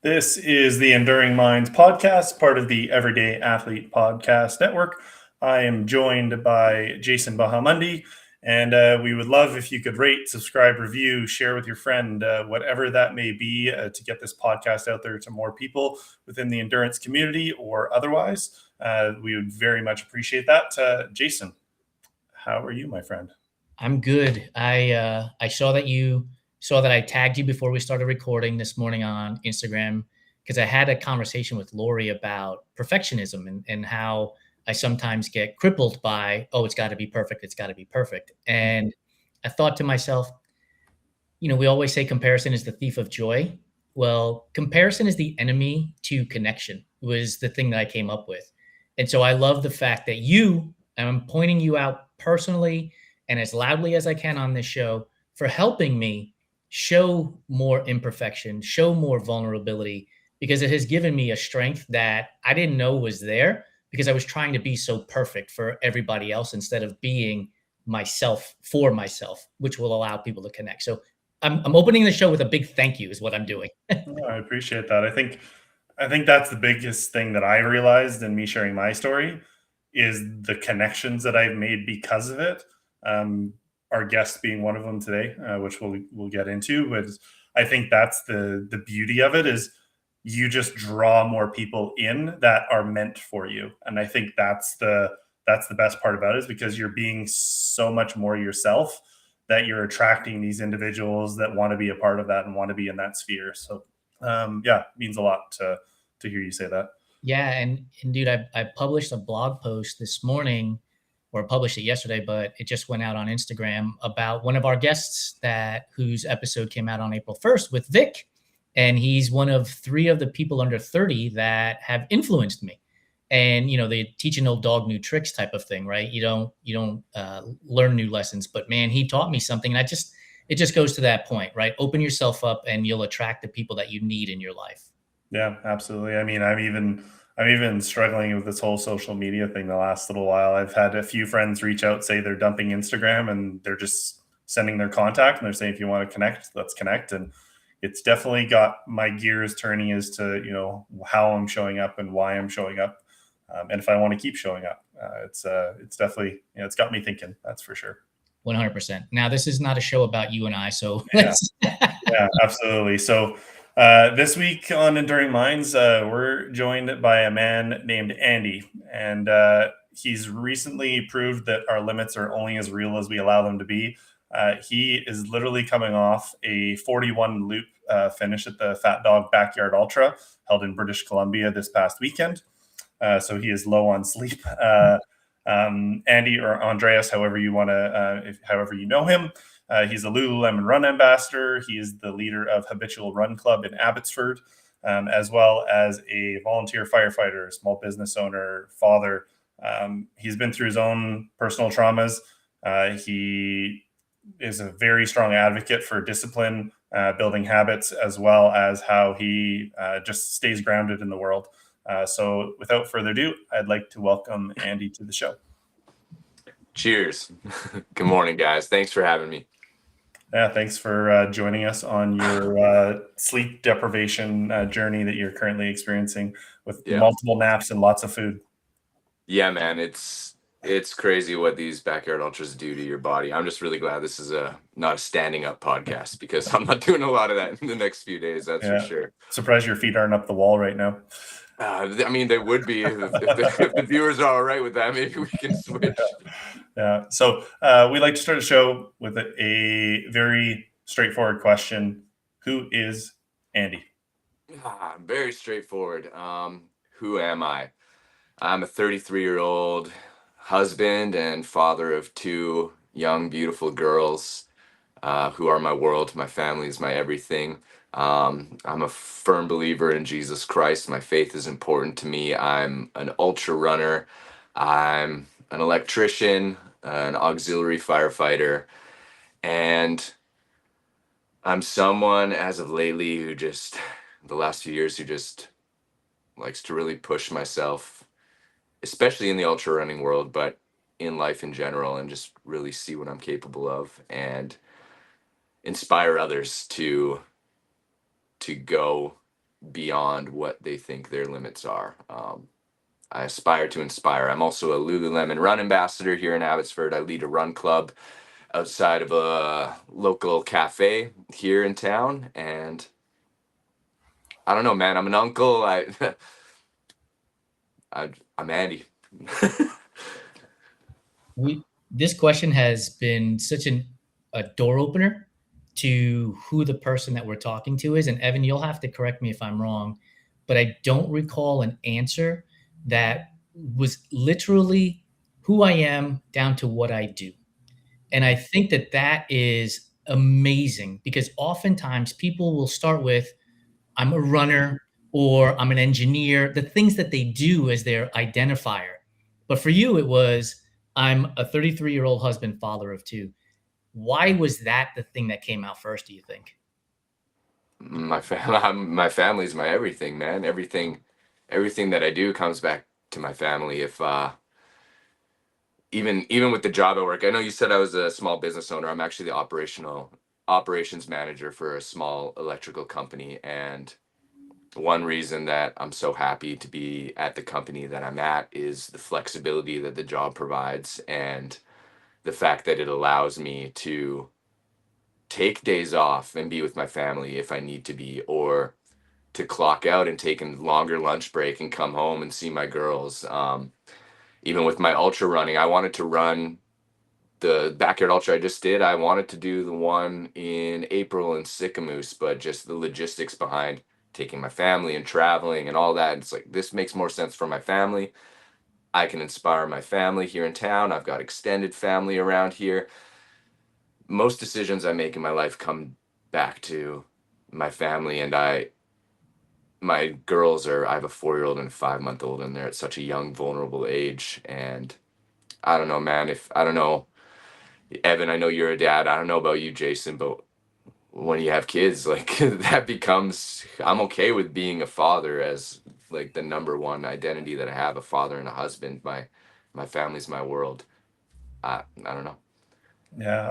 This is the Enduring Minds podcast, part of the Everyday Athlete Podcast Network. I am joined by Jason Bahamundi, and we would love if you could rate, subscribe, review, share with your friend, whatever that may be, to get this podcast out there to more people within the endurance community or otherwise. We would very much appreciate that. Jason, how are you, my friend? I'm good. I saw that I tagged you before we started recording this morning on Instagram because I had a conversation with Lori about perfectionism and how I sometimes get crippled by, oh, it's got to be perfect, it's got to be perfect. And I thought to myself, we always say comparison is the thief of joy. Well, comparison is the enemy to connection was the thing that I came up with. And so I love the fact that and I'm pointing you out personally and as loudly as I can on this show for helping me show more imperfection, show more vulnerability, because it has given me a strength that I didn't know was there because I was trying to be so perfect for everybody else instead of being myself for myself, which will allow people to connect. So I'm opening the show with a big thank you is what I'm doing. I appreciate that. I think that's the biggest thing that I realized in me sharing my story is the connections that I've made because of it. Our guest being one of them today, which we'll get into. But I think that's the beauty of it is you just draw more people in that are meant for you, and I think that's the best part about it is because you're being so much more yourself that you're attracting these individuals that want to be a part of that and want to be in that sphere. So yeah, it means a lot to hear you say that. Yeah, and dude, I published a blog post this morning, or published it yesterday, but it just went out on Instagram about one of our guests whose episode came out on April 1st with Vic, and he's one of 3 of the people under 30 that have influenced me. And they teach an old dog new tricks type of thing, right? You don't learn new lessons, but man, he taught me something, and it just goes to that point, right? Open yourself up, and you'll attract the people that you need in your life. Yeah, absolutely. I mean, I'm even struggling with this whole social media thing the last little while. I've had a few friends reach out, say they're dumping Instagram and they're just sending their contact and they're saying, if you want to connect, let's connect. And it's definitely got my gears turning as to, how I'm showing up and why I'm showing up. And if I want to keep showing up, it's definitely, it's got me thinking, that's for sure. 100%. Now, this is not a show about you and I, so yeah, yeah, absolutely. So this week on Enduring Minds, we're joined by a man named Andy, and he's recently proved that our limits are only as real as we allow them to be. He is literally coming off a 41 loop finish at the Fat Dog Backyard Ultra held in British Columbia this past weekend. So he is low on sleep. Andy or Andreas, however you want to, however you know him. He's a Lululemon Run ambassador. He is the leader of Habitual Run Club in Abbotsford, as well as a volunteer firefighter, small business owner, father. He's been through his own personal traumas. He is a very strong advocate for discipline, building habits, as well as how he just stays grounded in the world. So without further ado, I'd like to welcome Andy to the show. Cheers. Good morning, guys. Thanks for having me. Yeah, thanks for joining us on your sleep deprivation journey that you're currently experiencing with multiple naps and lots of food. Yeah, man, it's crazy what these backyard ultras do to your body. I'm just really glad this is not a standing up podcast because I'm not doing a lot of that in the next few days. That's for sure. Surprised your feet aren't up the wall right now. I mean, they would be if the viewers are all right with that. Maybe we can switch. Yeah. So we like to start a show with a very straightforward question. Who is Andy? Very straightforward. Who am I? I'm a 33-year-old husband and father of 2 young, beautiful girls who are my world. My family is my everything. I'm a firm believer in Jesus Christ. My faith is important to me. I'm an ultra runner. I'm an electrician, an auxiliary firefighter, and I'm someone as of lately who just, the last few years, who just likes to really push myself, especially in the ultra running world, but in life in general, and just really see what I'm capable of and inspire others to go beyond what they think their limits are. I aspire to inspire. I'm also a Lululemon run ambassador here in Abbotsford. I lead a run club outside of a local cafe here in town, and I don't know, man. I'm an uncle. I'm Andy. This question has been such a door opener to who the person that we're talking to is. And Evan, you'll have to correct me if I'm wrong, but I don't recall an answer that was literally who I am down to what I do. And I think that that is amazing because oftentimes people will start with, I'm a runner or I'm an engineer, the things that they do as their identifier. But for you, it was, I'm a 33-year-old husband, father of two. Why was that the thing that came out first, do you think? My family's my everything, man. Everything that I do comes back to my family. If even with the job I work, I know you said I was a small business owner. I'm actually the operations manager for a small electrical company, and one reason that I'm so happy to be at the company that I'm at is the flexibility that the job provides, and the fact that it allows me to take days off and be with my family if I need to be, or to clock out and take a longer lunch break and come home and see my girls. Even with my ultra running, I wanted to run the backyard ultra I just did. I wanted to do the one in April in Sycamoose, but just the logistics behind taking my family and traveling and all that, it's like, this makes more sense for my family. I can inspire my family here in town. I've got extended family around here. Most decisions I make in my life come back to my family, and my girls are, I have a 4-year-old and a 5-month-old, and they're at such a young, vulnerable age. And I don't know, man, if I don't know, Evan, I know you're a dad. I don't know about you, Jason, but when you have kids, like that becomes, I'm okay with being a father as like the number one identity that I have, a father and a husband. My family's my world. I don't know. Yeah,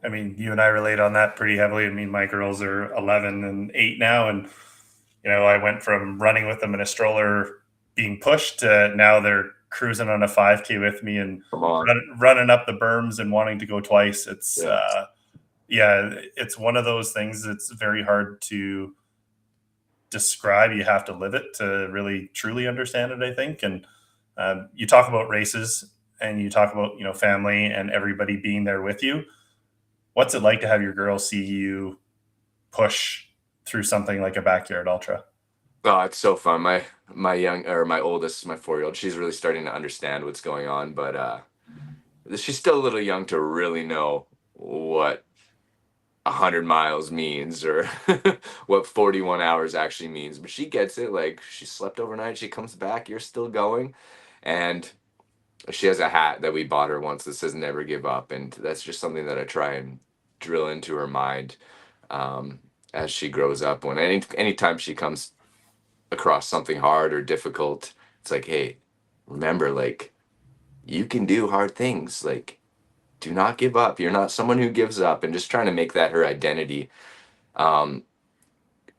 I mean, you and I relate on that pretty heavily. I mean, my girls are 11 and 8 now, and I went from running with them in a stroller, being pushed, to now they're cruising on a 5K with me and Come on. running up the berms and wanting to go twice. Yeah. Yeah, it's one of those things that's very hard to describe. You have to live it to really truly understand it, I think. And you talk about races, and you talk about family and everybody being there with you. What's it like to have your girls see you push through something like a backyard ultra? Oh, it's so fun. My oldest, my 4-year-old, she's really starting to understand what's going on, but she's still a little young to really know what 100 miles means, or what 41 hours actually means. But she gets it. Like, she slept overnight, she comes back, you're still going. And she has a hat that we bought her once that says "Never give up," and that's just something that I try and drill into her mind, um, as she grows up. When anytime she comes across something hard or difficult, it's like, hey, remember, like, you can do hard things. Like, do not give up. You're not someone who gives up. And just trying to make that her identity. Um,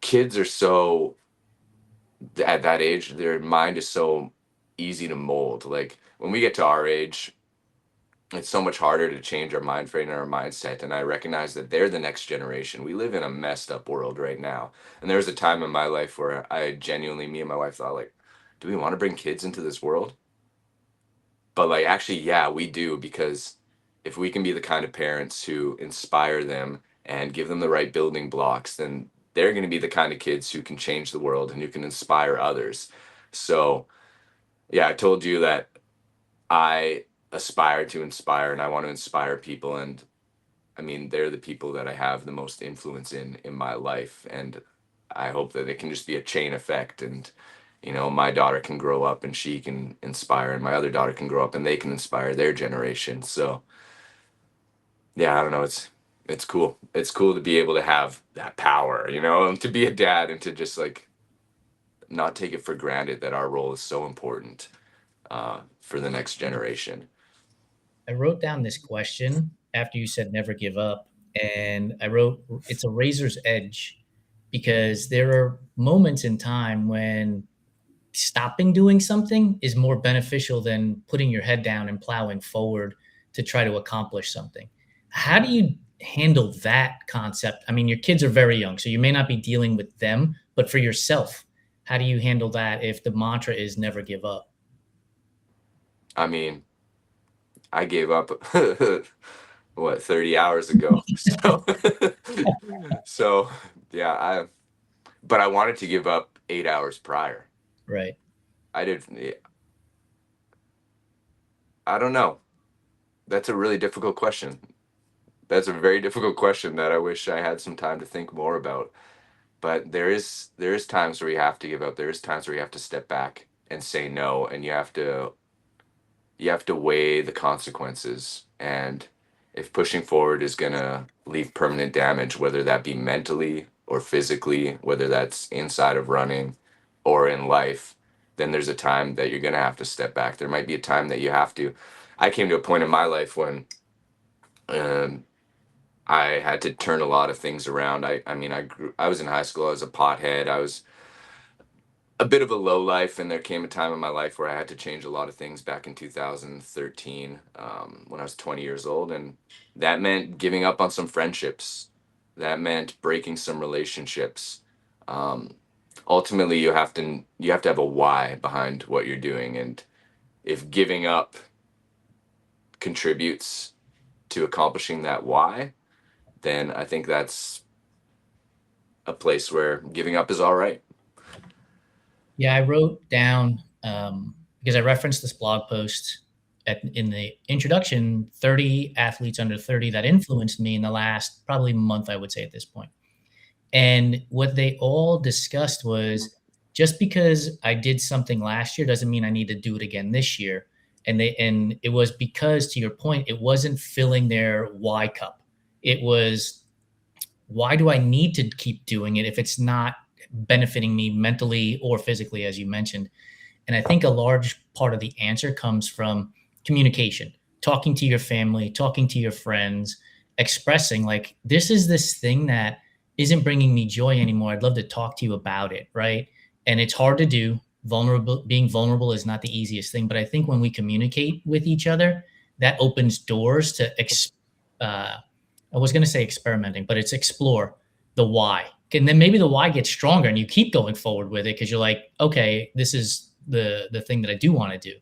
Kids are so, at that age, their mind is so easy to mold. Like, when we get to our age, it's so much harder to change our mind frame and our mindset. And I recognize that they're the next generation. We live in a messed up world right now. And there was a time in my life where I genuinely, me and my wife thought, like, do we want to bring kids into this world? But like, actually, yeah, we do, because if we can be the kind of parents who inspire them and give them the right building blocks, then they're going to be the kind of kids who can change the world and who can inspire others. So, yeah, I told you that I aspire to inspire, and I want to inspire people. And I mean, they're the people that I have the most influence in my life. And I hope that it can just be a chain effect. And, my daughter can grow up and she can inspire, and my other daughter can grow up and they can inspire their generation. So, yeah, I don't know. It's cool. It's cool to be able to have that power, and to be a dad, and to just like not take it for granted that our role is so important, for the next generation. I wrote down this question after you said never give up. And I wrote, it's a razor's edge because there are moments in time when stopping doing something is more beneficial than putting your head down and plowing forward to try to accomplish something. How do you handle that concept? I mean, your kids are very young, so you may not be dealing with them, but for yourself, how do you handle that if the mantra is never give up? I mean, I gave up what 30 hours ago. So so yeah, but I wanted to give up 8 hours prior. Right. I did I don't know. That's a really difficult question. That's a very difficult question that I wish I had some time to think more about. But there is times where you have to give up. There is times where you have to step back and say no, and you have to weigh the consequences. And if pushing forward is going to leave permanent damage, whether that be mentally or physically, whether that's inside of running or in life, then there's a time that you're going to have to step back. There might be a time that you have to. I came to a point in my life when um, I had to turn a lot of things around. I mean, I was in high school. I was a pothead. I was a bit of a low life, and there came a time in my life where I had to change a lot of things back in 2013, when I was 20 years old, and that meant giving up on some friendships. That meant breaking some relationships. Um, Ultimately, you have to have a why behind what you're doing, and if giving up contributes to accomplishing that why, then I think that's a place where giving up is all right. Yeah, I wrote down because I referenced this blog post in the introduction 30 athletes under 30 that influenced me in the last probably month, I would say at this point. And what they all discussed was just because I did something last year doesn't mean I need to do it again this year. And it was because, to your point, it wasn't filling their why cup. It was, why do I need to keep doing it if it's not benefiting me mentally or physically, as you mentioned? And I think a large part of the answer comes from communication, talking to your family, talking to your friends, expressing like, this thing that isn't bringing me joy anymore. I'd love to talk to you about it. Right. And it's hard to do. Being vulnerable is not the easiest thing. But I think when we communicate with each other, that opens doors to, I was going to say experimenting, but it's explore the why. And then maybe the why gets stronger and you keep going forward with it because you're like, okay, this is the thing that I do want to do.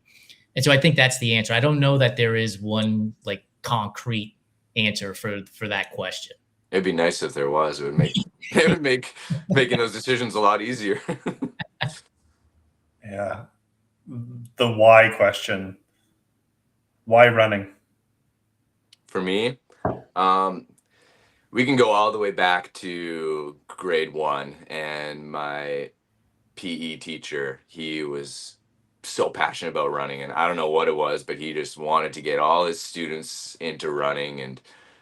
And so I think that's the answer. I don't know that there is one like concrete answer for that question. It'd be nice if there was. It would make it would make making those decisions a lot easier. Yeah. The why question. Why running? For me, um, we can go all the way back to grade one, and my PE teacher, he was so passionate about running, and I don't know what it was, but he just wanted to get all his students into running. And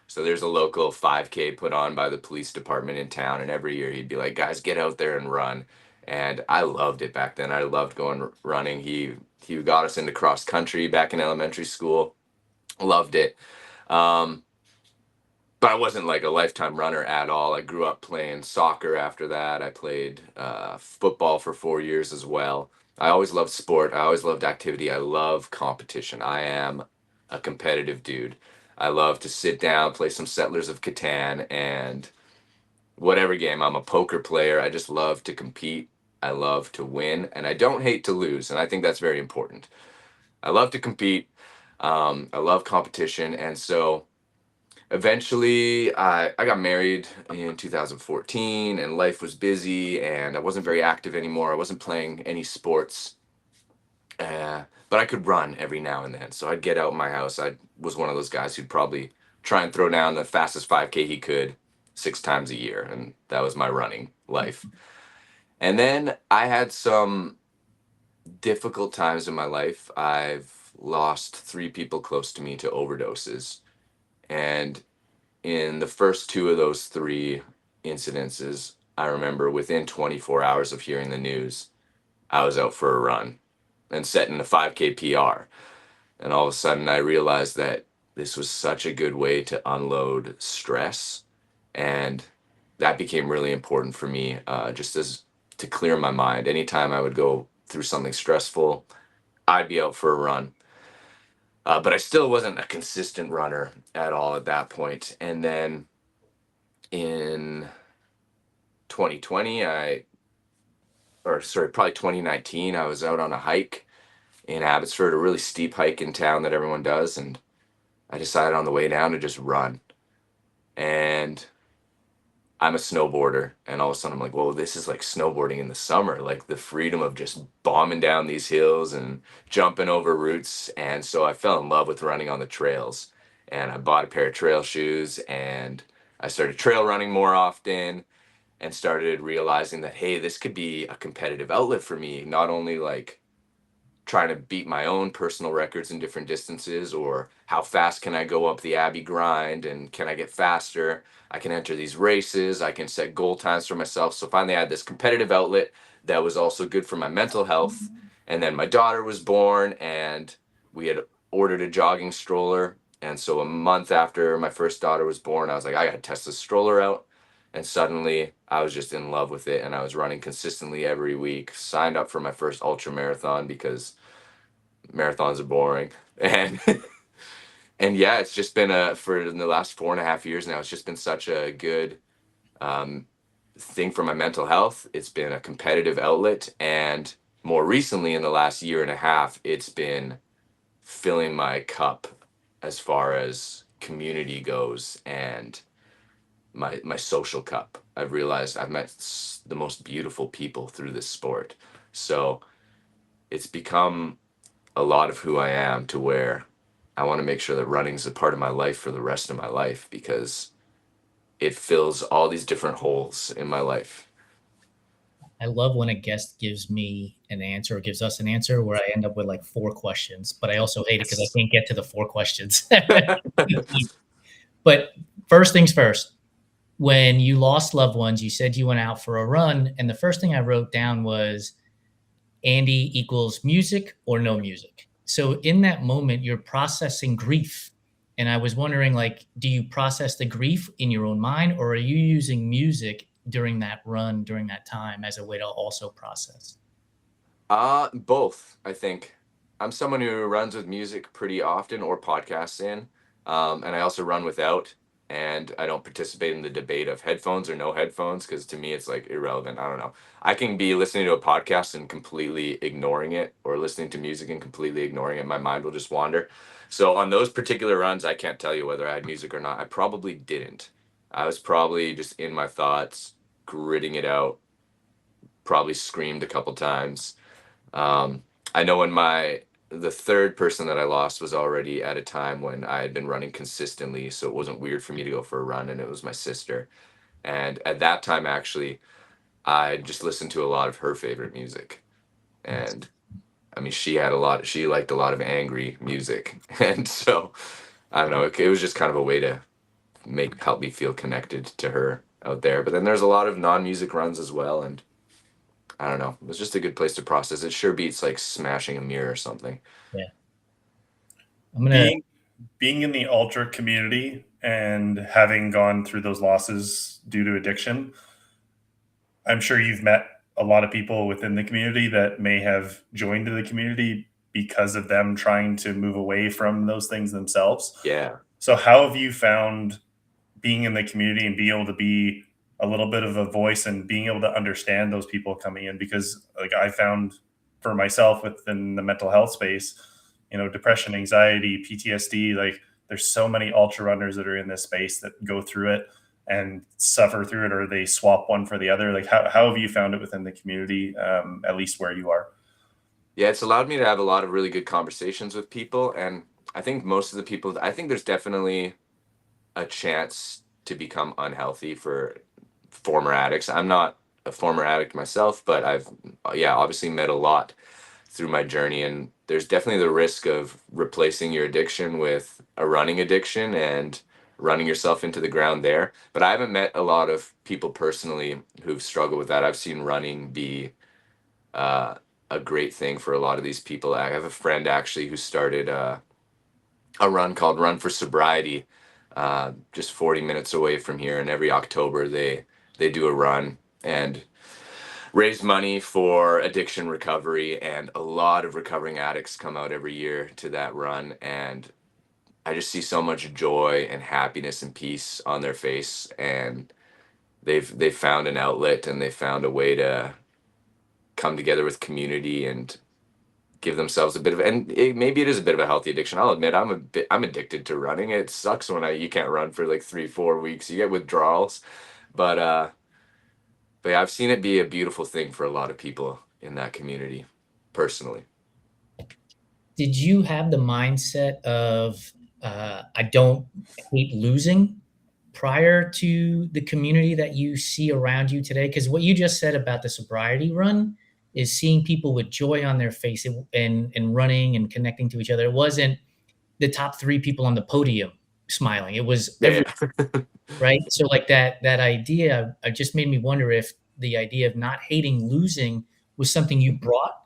so there's a local 5K put on by the police department in town, and every year he'd be like, guys, get out there and run. And I loved it back then. I loved going running. He got us into cross country back in elementary school. Loved it. um, but I wasn't like a lifetime runner at all. I grew up playing soccer after that. I played football for 4 years as well. I always loved sport. I always loved activity. I love competition. I am a competitive dude. I love to sit down, play some Settlers of Catan, and whatever game. I'm a poker player. I just love to compete. I love to win, and I don't hate to lose. And I think that's very important. I love to compete. I love competition. And so eventually I got married in 2014, and life was busy and I wasn't very active anymore. I wasn't playing any sports, but I could run every now and then. So I'd get out my house. I was one of those guys who'd probably try and throw down the fastest 5K he could 6 times a year. And that was my running life. And then I had some difficult times in my life. I've lost 3 people close to me to overdoses. And in the first two of those 3 incidences, I remember within 24 hours of hearing the news, I was out for a run and setting a 5K PR. And all of a sudden, I realized that this was such a good way to unload stress. And that became really important for me, just as to clear my mind. Anytime I would go through something stressful, I'd be out for a run. But I still wasn't a consistent runner at all at that point. And then in 2020, probably 2019, I was out on a hike in Abbotsford, a really steep hike in town that everyone does. And I decided on the way down to just run. And I'm a snowboarder, and all of a sudden I'm like, whoa, this is like snowboarding in the summer, like the freedom of just bombing down these hills and jumping over roots. And so I fell in love with running on the trails, and I bought a pair of trail shoes, and I started trail running more often, and started realizing that, hey, this could be a competitive outlet for me, not only like trying to beat my own personal records in different distances, or how fast can I go up the Abbey grind and can I get faster. I can enter these races, I can set goal times for myself. So finally I had this competitive outlet that was also good for my mental health. And then my daughter was born, and we had ordered a jogging stroller. And so a month after my first daughter was born, I was like, I gotta test this stroller out. And suddenly I was just in love with it, and I was running consistently every week. Signed up for my first ultra marathon because marathons are boring. And and yeah, it's just been for the last 4.5 years now, it's just been such a good um, thing for my mental health. It's been a competitive outlet, and more recently in the last year and a half, it's been filling my cup as far as community goes, and my social cup. I've realized I've met the most beautiful people through this sport. So it's become a lot of who I am, to where I want to make sure that running's a part of my life for the rest of my life, because it fills all these different holes in my life. I love when a guest gives me an answer or gives us an answer where I end up with like 4 questions, but I also hate it because I can't get to the 4 questions. But first things first, when you lost loved ones, you said you went out for a run. And the first thing I wrote down was Andy equals music or no music. So in that moment, you're processing grief. And I was wondering, like, do you process the grief in your own mind, or are you using music during that run, during that time, as a way to also process? Both, I think. I'm someone who runs with music pretty often, or podcasts in. And I also run without, and I don't participate in the debate of headphones or no headphones, because to me it's like irrelevant. I don't know. I can be listening to a podcast and completely ignoring it, or listening to music and completely ignoring it. My mind will just wander. So on those particular runs, I can't tell you whether I had music or not. I probably didn't. I was probably just in my thoughts, gritting it out, probably screamed a couple times. um, I know when the third person that I lost was already at a time when I had been running consistently, so it wasn't weird for me to go for a run, and it was my sister. And at that time, actually, I just listened to a lot of her favorite music. Nice. And I mean, she liked a lot of angry music. And so I don't know, it was just kind of a way to help me feel connected to her out there. But then there's a lot of non-music runs as well, and I don't know. It was just a good place to process. It sure beats like smashing a mirror or something. Yeah. I'm gonna Being in the ultra community and having gone through those losses due to addiction, I'm sure you've met a lot of people within the community that may have joined the community because of them trying to move away from those things themselves. Yeah. So, how have you found being in the community and being able to be a little bit of a voice and being able to understand those people coming in? Because, like, I found for myself within the mental health space, depression, anxiety, PTSD, like, there's so many ultra runners that are in this space that go through it and suffer through it, or they swap one for the other. Like, how have you found it within the community, at least where you are? Yeah, it's allowed me to have a lot of really good conversations with people. And I think most of the people, I think there's definitely a chance to become unhealthy for former addicts. I'm not a former addict myself, but I've, yeah, obviously met a lot through my journey. And there's definitely the risk of replacing your addiction with a running addiction and running yourself into the ground there. But I haven't met a lot of people personally who've struggled with that. I've seen running be uh, a great thing for a lot of these people. I have a friend actually who started a run called Run for Sobriety, just 40 minutes away from here, and every October they do a run. And raise money for addiction recovery, and a lot of recovering addicts come out every year to that run, and I just see so much joy and happiness and peace on their face, and they've found an outlet, and they found a way to come together with community and give themselves a bit of, and maybe it is a bit of a healthy addiction. I'll admit I'm addicted to running. It sucks when you can't run for like 3-4 weeks. You get withdrawals, but yeah, I've seen it be a beautiful thing for a lot of people in that community, personally. Did you have the mindset of I don't hate losing prior to the community that you see around you today? Because what you just said about the sobriety run is seeing people with joy on their face and running and connecting to each other. It wasn't the top 3 people on the podium smiling. It was Yeah. right. So like that idea, just made me wonder if the idea of not hating losing was something you brought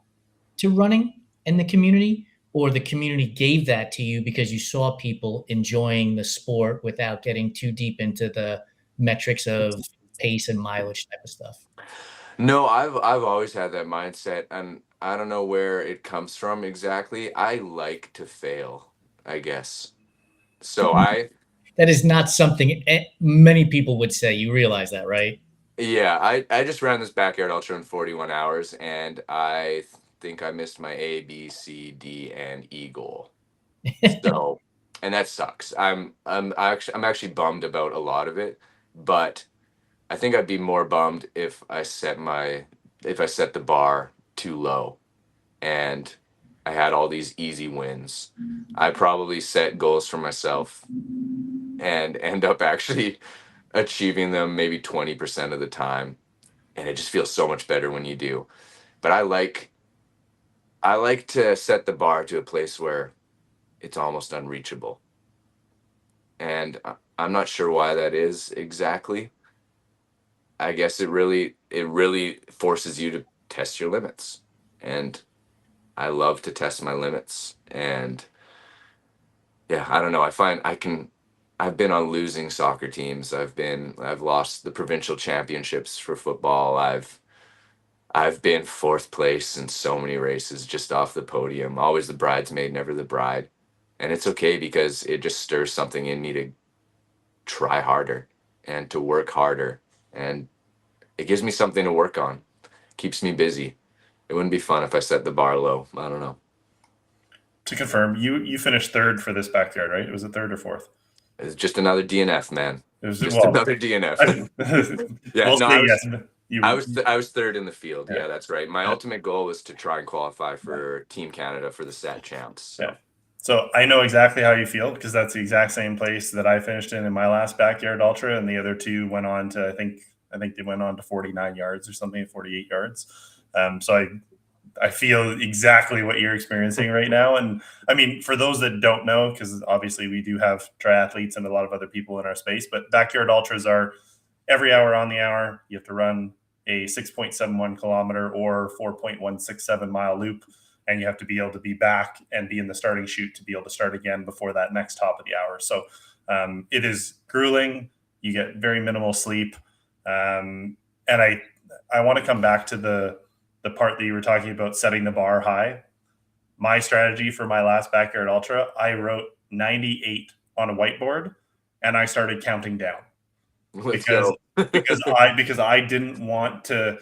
to running in the community, or the community gave that to you because you saw people enjoying the sport without getting too deep into the metrics of pace and mileage type of stuff. No, I've always had that mindset, and I don't know where it comes from exactly. I like to fail, I guess. So That is not something many people would say. You realize that, right? yeah, I just ran this backyard ultra in 41 hours, and I think I missed my A, B, C, D, and E goal. So, and that sucks. I'm actually bummed about a lot of it, but I think I'd be more bummed if I set the bar too low and I had all these easy wins. I probably set goals for myself and end up actually achieving them maybe 20% of the time, and it just feels so much better when you do. But I like to set the bar to a place where it's almost unreachable. And I'm not sure why that is exactly. I guess it really forces you to test your limits. And I love to test my limits. And yeah, I don't know. I've been on losing soccer teams. I've lost the provincial championships for football. I've been fourth place in so many races, just off the podium, always the bridesmaid, never the bride. And it's okay because it just stirs something in me to try harder and to work harder. And it gives me something to work on, keeps me busy. It wouldn't be fun if I set the bar low. I don't know. To confirm, you finished third for this backyard, right? Was it third or fourth? It's just another DNF, man. It was Just another DNF. Yeah, we'll no, say yes. I was third in the field. Yeah. Yeah, that's right. My Yeah. ultimate goal was to try and qualify for Team Canada for the SAT champs. So. Yeah. So I know exactly how you feel, because that's the exact same place that I finished in my last backyard ultra, and the other 2 went on to I think they went on to 49 yards or something, 48 yards. So I feel exactly what you're experiencing right now. And I mean, for those that don't know, because obviously we do have triathletes and a lot of other people in our space, but backyard ultras are every hour on the hour. You have to run a 6.71 kilometer or 4.167 mile loop, and you have to be able to be back and be in the starting chute to be able to start again before that next top of the hour. So it is grueling. You get very minimal sleep. And I want to come back to the part that you were talking about, setting the bar high. My strategy for my last backyard ultra, I wrote 98 on a whiteboard and I started counting down. Let's because go. because I didn't want to.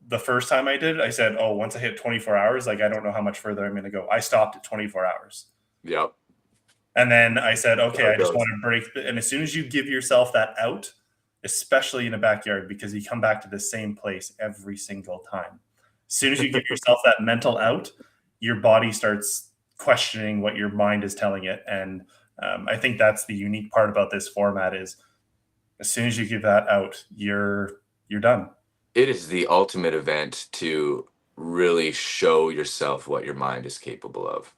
The first time I did it, I said, "Oh, once I hit 24 hours, like I don't know how much further I'm going to go." I stopped at 24 hours. Yep. And then I said, "Okay, I just goes. want to break." And as soon as you give yourself that out, especially in a backyard, because you come back to the same place every single time. As soon as you give yourself that mental out, your body starts questioning what your mind is telling it. And I think that's the unique part about this format is, as soon as you give that out, you're done. It is the ultimate event to really show yourself what your mind is capable of.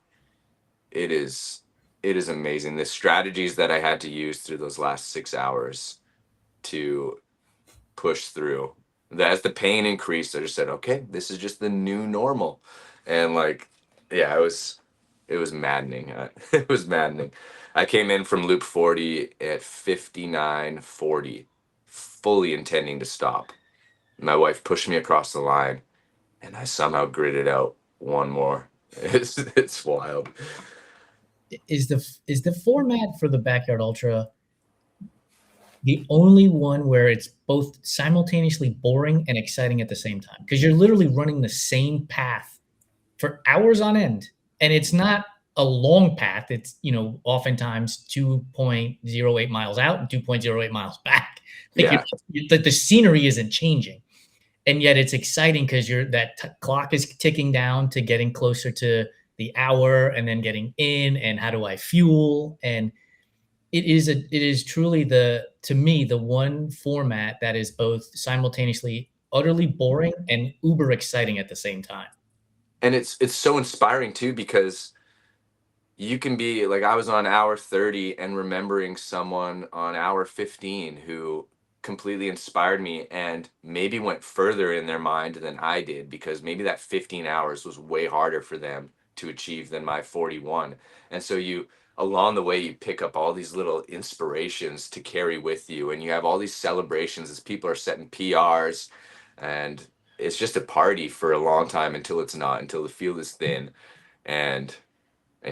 It is amazing. The strategies that I had to use through those last 6 hours to push through. As the pain increased, I just said, okay, this is just the new normal. And like, yeah, it was maddening. It was maddening. I came in from loop 40 at 59:40, fully intending to stop. My wife pushed me across the line, and I somehow gritted out one more. It's wild. Is the format for the Backyard Ultra the only one where it's both simultaneously boring and exciting at the same time? Because you're literally running the same path for hours on end, and it's not a long path. It's, oftentimes 2.08 miles out and 2.08 miles back. Like, Yeah. the scenery isn't changing, and yet it's exciting because that clock is ticking down to getting closer to the hour, and then getting in, and how do I fuel? And it is truly, to me, the one format that is both simultaneously utterly boring and uber exciting at the same time. And it's so inspiring too, because you can be like, I was on hour 30 and remembering someone on hour 15 who completely inspired me and maybe went further in their mind than I did, because maybe that 15 hours was way harder for them to achieve than my 41. And so you, along the way, you pick up all these little inspirations to carry with you, and you have all these celebrations as people are setting PRs, and it's just a party for a long time until it's not, until the field is thin, and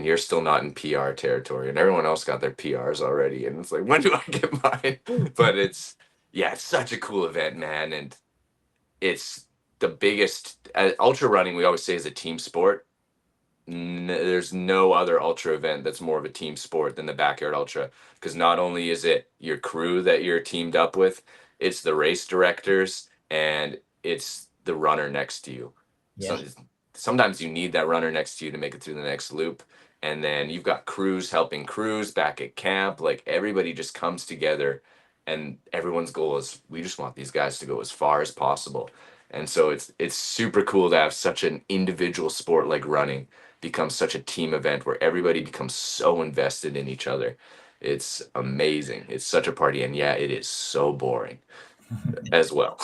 you're still not in PR territory, and everyone else got their PRs already, and it's like, when do I get mine? But it's, yeah, it's such a cool event, man. And it's the biggest ultra running, we always say, is a team sport. There's no other ultra event that's more of a team sport than the Backyard Ultra, because not only is it your crew that you're teamed up with, it's the race directors, and it's the runner next to you. Yeah. So sometimes you need that runner next to you to make it through the next loop. And then you've got crews helping crews back at camp. Like, everybody just comes together, and everyone's goal is, we just want these guys to go as far as possible. And so it's super cool to have such an individual sport like running become such a team event where everybody becomes so invested in each other. It's amazing. It's such a party. And yeah, it is so boring as well.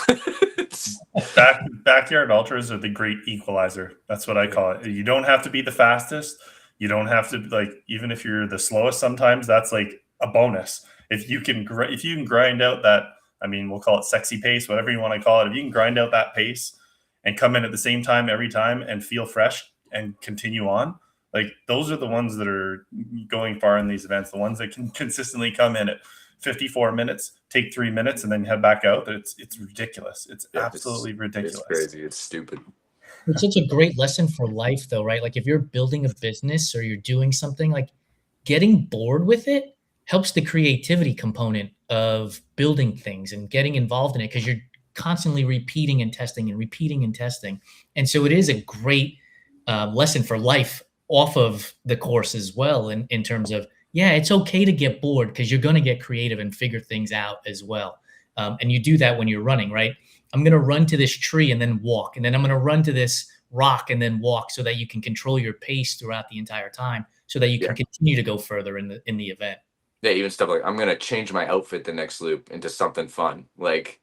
Backyard ultras are the great equalizer. That's what I call it. You don't have to be the fastest. You don't have to, like, even if you're the slowest, sometimes that's like a bonus. If you can grind out that, I mean, we'll call it sexy pace, whatever you want to call it. If you can grind out that pace and come in at the same time every time and feel fresh and continue on, like, those are the ones that are going far in these events. The ones that can consistently come in at 54 minutes, take 3 minutes, and then head back out. It's ridiculous. It's absolutely ridiculous. It's crazy. It's stupid. It's such a great lesson for life, though, right? Like, if you're building a business or you're doing something, like, getting bored with it helps the creativity component of building things and getting involved in it, because you're constantly repeating and testing and repeating and testing. And so it is a great lesson for life off of the course as well, in terms of, yeah, it's okay to get bored, because you're going to get creative and figure things out as well. And you do that when you're running, right? I'm going to run to this tree and then walk, and then I'm going to run to this rock and then walk, so that you can control your pace throughout the entire time, so that you can continue to go further in the event. Yeah, even stuff like, I'm gonna change my outfit the next loop into something fun. Like,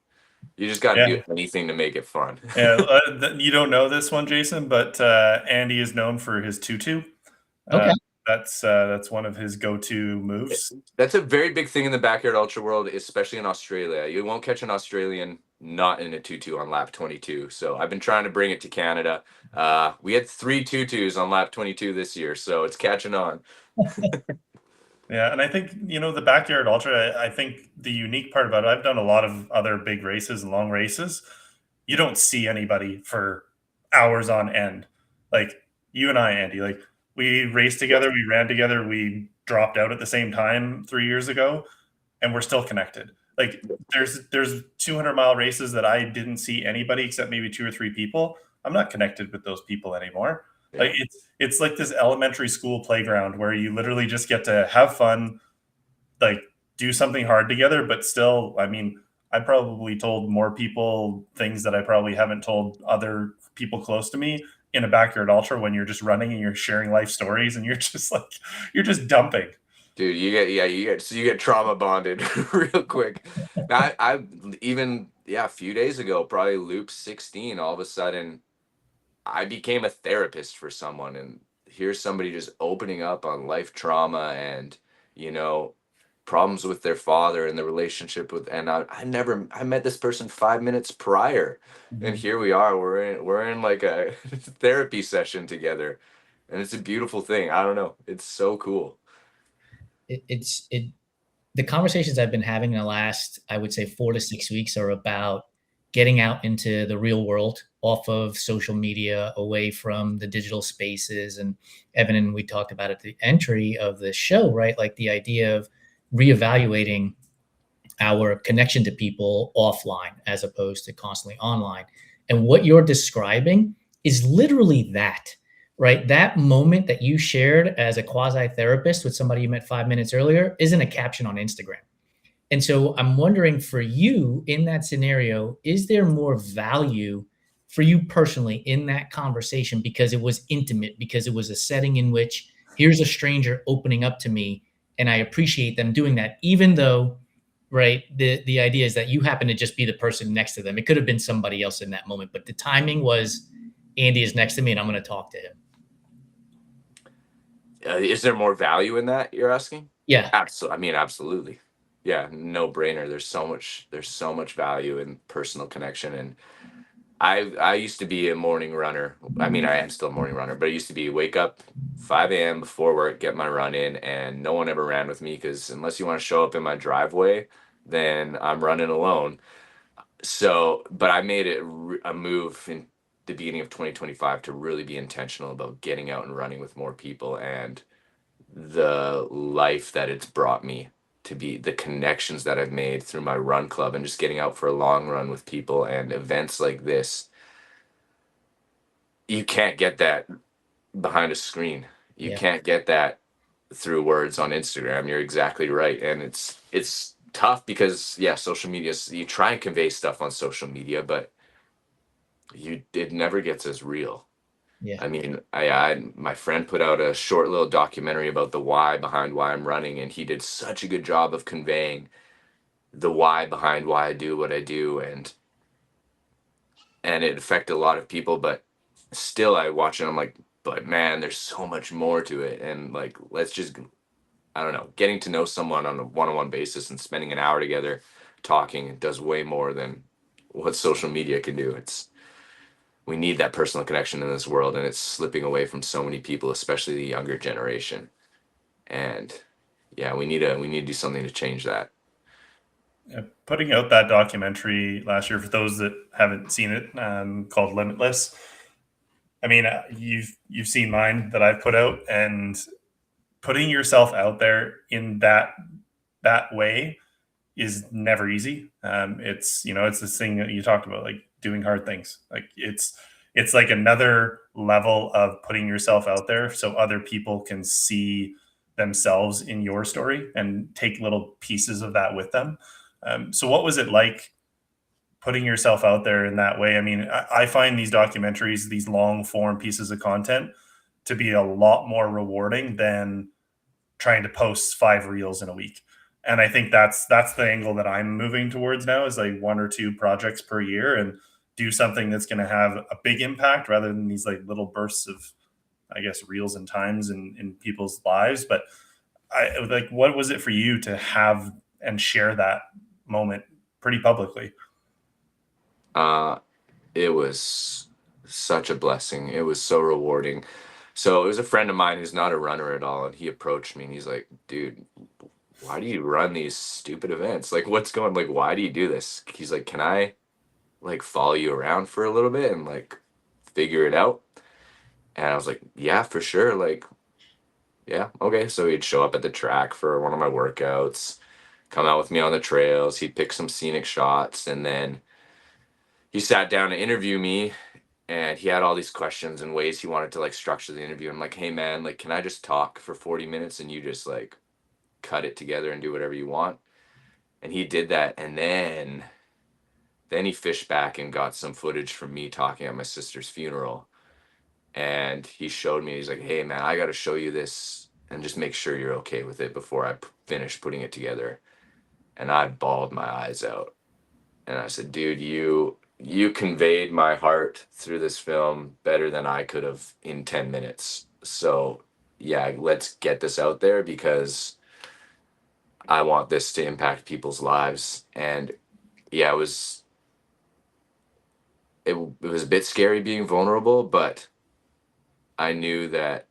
you just got to do anything to make it fun. Yeah, you don't know this one, Jason, but Andy is known for his tutu. Okay. That's one of his go-to moves. That's a very big thing in the Backyard Ultra world, especially in Australia. You won't catch an Australian not in a tutu on lap 22. So I've been trying to bring it to Canada. We had 3 tutus on lap 22 this year, so it's catching on. Yeah, and I think, the Backyard Ultra, I think the unique part about it, I've done a lot of other big races and long races. You don't see anybody for hours on end. Like, you and I, Andy, like, we raced together, we ran together, we dropped out at the same time 3 years ago, and we're still connected. Like, there's 200-mile races that I didn't see anybody except maybe 2 or 3 people. I'm not connected with those people anymore. Yeah. Like, it's like this elementary school playground where you literally just get to have fun, like, do something hard together, but still, I mean, I probably told more people things that I probably haven't told other people close to me in a Backyard Ultra, when you're just running and you're sharing life stories and you're just like, you're just dumping. Dude, you get trauma bonded real quick. I even, a few days ago, probably loop 16, all of a sudden I became a therapist for someone, and here's somebody just opening up on life trauma, and, you know, problems with their father and the relationship with, and I met this person 5 minutes prior, and Mhm. here we are, we're in like a therapy session together, and it's a beautiful thing. I don't know, it's so cool. It the conversations I've been having in the last, I would say, 4 to 6 weeks are about getting out into the real world off of social media, away from the digital spaces. And Evan and we talked about at the entry of the show, right? Like the idea of reevaluating our connection to people offline as opposed to constantly online. And what you're describing is literally that, right? That moment that you shared as a quasi therapist with somebody you met 5 minutes earlier isn't a caption on Instagram. And so I'm wondering for you in that scenario, is there more value for you personally in that conversation because it was intimate, because it was a setting in which here's a stranger opening up to me and I appreciate them doing that, even though, right, the idea is that you happen to just be the person next to them. It could have been somebody else in that moment, but the timing was Andy is next to me and I'm going to talk to him. Is there more value in that, you're asking? Yeah. Absolutely. I mean, absolutely. Yeah, no brainer. There's so much value in personal connection. And I used to be a morning runner. I mean, I am still a morning runner, but I used to be wake up 5 a.m. before work, get my run in, and no one ever ran with me because unless you want to show up in my driveway, then I'm running alone. So, but I made it a move in the beginning of 2025 to really be intentional about getting out and running with more people, and the life that it's brought me, to be the connections that I've made through my run club and just getting out for a long run with people and events like this. You can't get that behind a screen. You Yeah. can't get that through words on Instagram. You're exactly right. And it's tough because yeah, social media, you try and convey stuff on social media, but it never gets as real. Yeah. I mean, my friend put out a short little documentary about the why behind why I'm running, and he did such a good job of conveying the why behind why I do what I do, and it affected a lot of people. But still, I watch it, I'm like, but man, there's so much more to it, and like, let's just, I don't know, getting to know someone on a one-on-one basis and spending an hour together talking does way more than what social media can do. We need that personal connection in this world, and it's slipping away from so many people, especially the younger generation. And yeah, we need to do something to change that. Putting out that documentary last year, for those that haven't seen it, called Limitless. I mean, you've seen mine that I've put out, and putting yourself out there in that way is never easy. It's this thing that you talked about, like doing hard things. Like it's like another level of putting yourself out there so other people can see themselves in your story and take little pieces of that with them. So what was it like putting yourself out there in that way? I mean, I find these documentaries, these long form pieces of content, to be a lot more rewarding than trying to post 5 reels in a week. And I think that's the angle that I'm moving towards now, is like 1 or 2 projects per year and do something that's going to have a big impact rather than these like little bursts of, I guess, reels and times in people's lives. But I like, what was it for you to have and share that moment pretty publicly? Uh, it was such a blessing. It was so rewarding. So it was a friend of mine who's not a runner at all, and he approached me and he's like, "Dude, why do you run these stupid events? Like, what's going? Like, why do you do this?" He's like, "Can I like follow you around for a little bit and like figure it out?" And I was like, "Yeah, for sure. Like, yeah, okay." So he'd show up at the track for one of my workouts, come out with me on the trails. He'd pick some scenic shots, and then he sat down to interview me, and he had all these questions and ways he wanted to like structure the interview. I'm like, "Hey man, like, can I just talk for 40 minutes and you just like cut it together and do whatever you want?" And he did that, and then he fished back and got some footage from me talking at my sister's funeral. And he showed me, he's like, "Hey man, I got to show you this and just make sure you're okay with it before I finish putting it together." And I bawled my eyes out. And I said, "Dude, you conveyed my heart through this film better than I could have in 10 minutes. So, yeah, let's get this out there because I want this to impact people's lives. And yeah, it was a bit scary being vulnerable, but I knew that